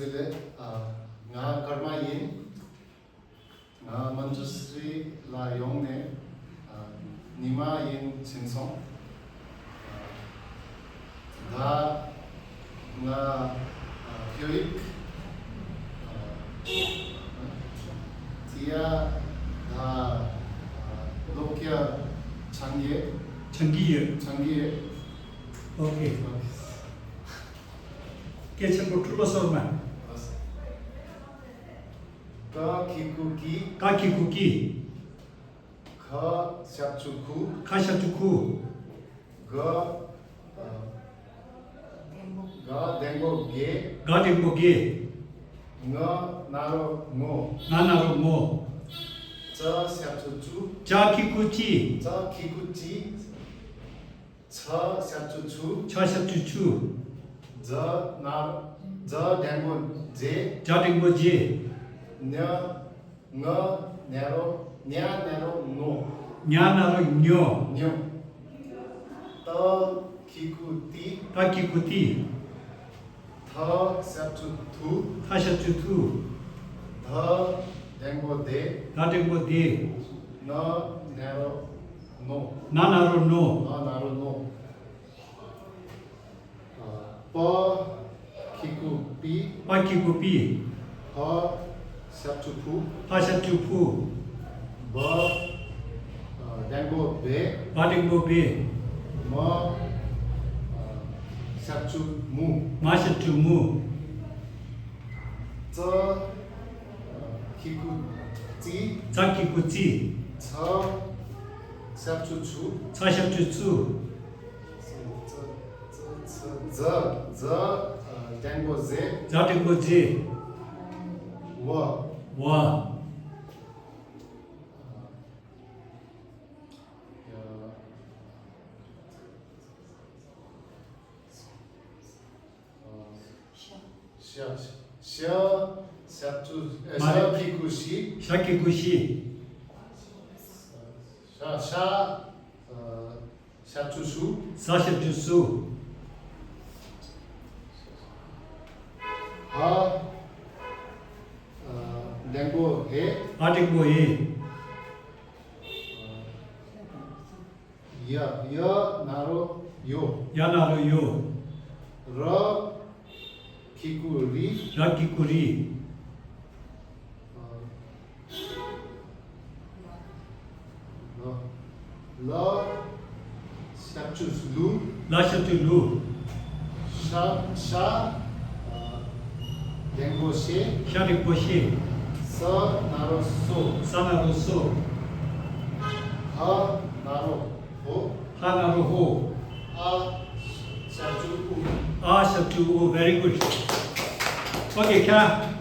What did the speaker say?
Sile nga karma yin nga Manjusri la yong ne nima yin chingsong da nga pyoik tia da lokya 장기에 오케이. 깨천부 둘러서만 가키쿠기 가키쿠기 가샤추쿠 가샤투쿠 가댕고게 가댕고게 나나로모 나나로모 자샤추추 자키쿠치 자키쿠치 차샤추추 차샤투추 자댕고제 자댕고제 냐나로 뇨 키쿠티 가키쿠티 타샤추투 타샤투투 댕고데 가댕고데 나나로노 키쿠피 파키쿠피 샤추푸 파샤투푸 댕고베 바댕고베 샤추무 마샤투무 키쿠티 자키쿠치 샤추추 차샤투추 댕고제 자댕고제 와 샤키쿠시 샤키쿠시 샤추수 사샤투수 댕고해 아댕고에 나로요 야나로요 러 키쿠리 라키쿠리 러 샤추슬루 라샤투루 샤 댕고시 샤리포시 나로소 사나로소 나로호 하나로호 샤추우 아샤투우 very good. 오케이 캬